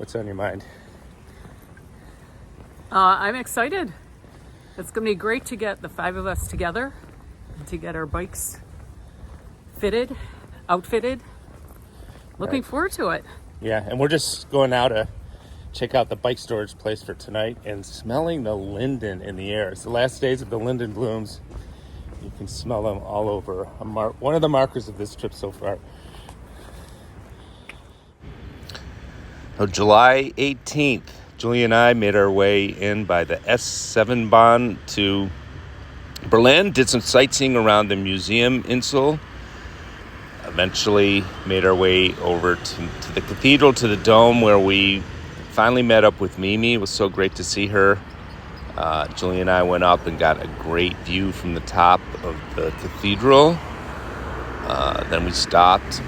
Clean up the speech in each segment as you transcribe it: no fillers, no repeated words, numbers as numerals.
What's on your mind? I'm excited. It's going to be great to get the five of us together and to get our bikes outfitted. Looking forward to it. Yeah, and we're just going out to check out the bike storage place for tonight and smelling the linden in the air. It's the last days of the linden blooms. You can smell them all over. One of the markers of this trip so far. July 18th, Julie and I made our way in by the S7 Bahn to Berlin, did some sightseeing around the museum Insel, eventually made our way over to the cathedral, to the dome, where we finally met up with Mimi. It was so great to see her. Julie and I went up and got a great view from the top of the cathedral. Then we stopped,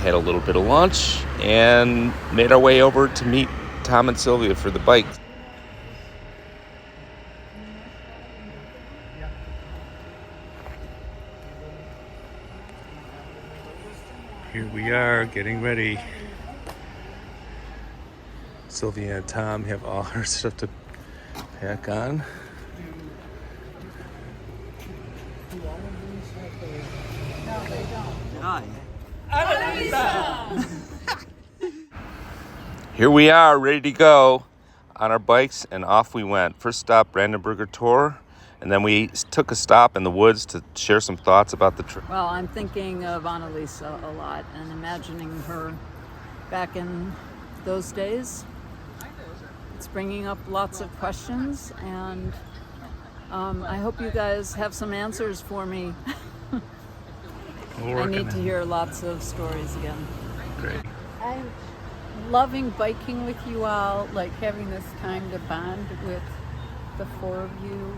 had a little bit of lunch, and made our way over to meet Tom and Sylvia for the bike. Here we are, getting ready. Sylvia and Tom have all our stuff to pack on. Here we are, ready to go on our bikes, and off we went. First stop, Brandenburger Tor, and then we took a stop in the woods to share some thoughts about the trip. Well, I'm thinking of Annalisa a lot and imagining her back in those days. It's bringing up lots of questions, and I hope you guys have some answers for me. I need to hear lots of stories again. Great. I'm loving biking with you all, like having this time to bond with the four of you,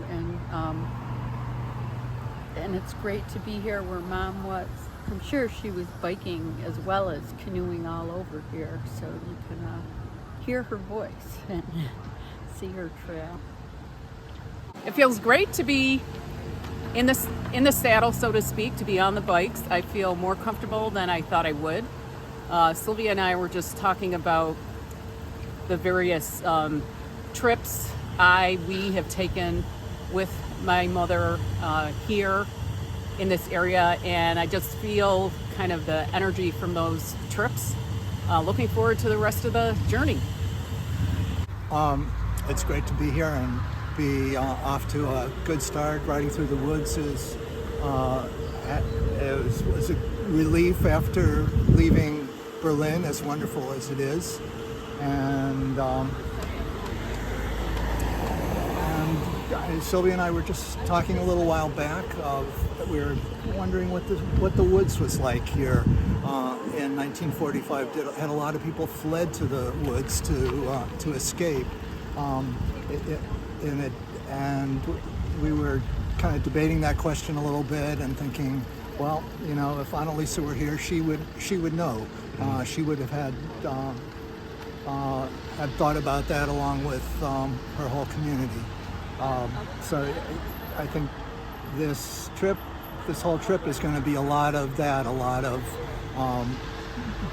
and it's great to be here where Mom was. I'm sure she was biking as well as canoeing all over here, so you can hear her voice and see her trail. It feels great to be in the saddle, so to speak, to be on the bikes. I feel more comfortable than I thought I would. Sylvia and I were just talking about the various trips we have taken with my mother here in this area, and I just feel kind of the energy from those trips. Looking forward to the rest of the journey. It's great to be here and be off to a good start. Riding through the woods was a relief after leaving Berlin, as wonderful as it is, and Sylvia and I were just talking a little while back that we were wondering what the woods was like here in 1945. Had a lot of people fled to the woods to escape. And we were kind of debating that question a little bit and thinking, well, you know, if Annalisa were here, she would know. She would have had thought about that along with her whole community. So I think this whole trip is going to be a lot of that, a lot of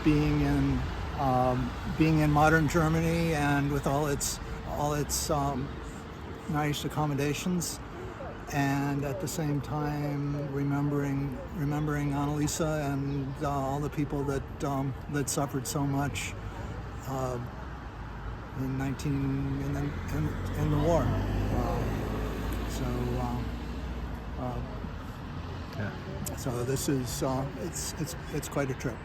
being in modern Germany and with all its nice accommodations, and at the same time remembering Annalisa and all the people that suffered so much in the war. So this is it's quite a trip.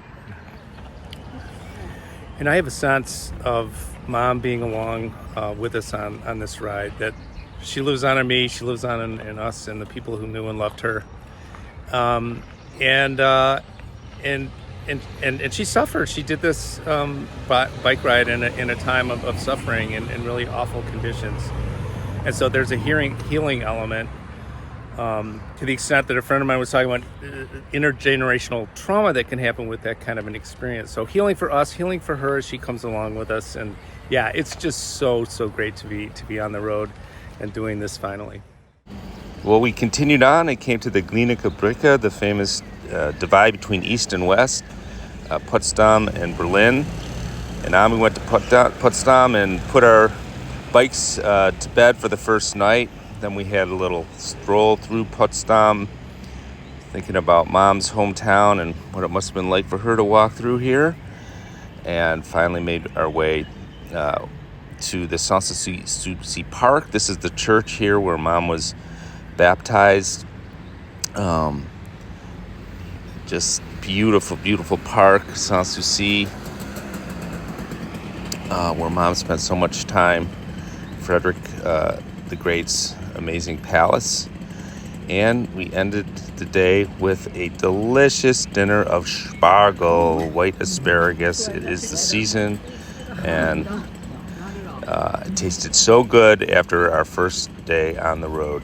And I have a sense of Mom being along with us on this ride, that she lives on in me, she lives on in us and the people who knew and loved her. And she suffered. She did this bike ride in a time of suffering and really awful conditions. And so there's a healing element to the extent that a friend of mine was talking about intergenerational trauma that can happen with that kind of an experience. So healing for us, healing for her as she comes along with us. And yeah, it's just so great to be on the road and doing this finally. Well, we continued on and came to the Glienicke Brücke, the famous divide between East and West, Potsdam and Berlin. And on we went to Potsdam and put our bikes to bed for the first night. Then we had a little stroll through Potsdam, thinking about Mom's hometown and what it must have been like for her to walk through here. And finally made our way to the Sanssouci Park. This is the church here where Mom was baptized. Just beautiful, beautiful park, Sanssouci, where Mom spent so much time. Frederick the Great's amazing palace. And we ended the day with a delicious dinner of spargel, white asparagus. It is the season, and it tasted so good after our first day on the road.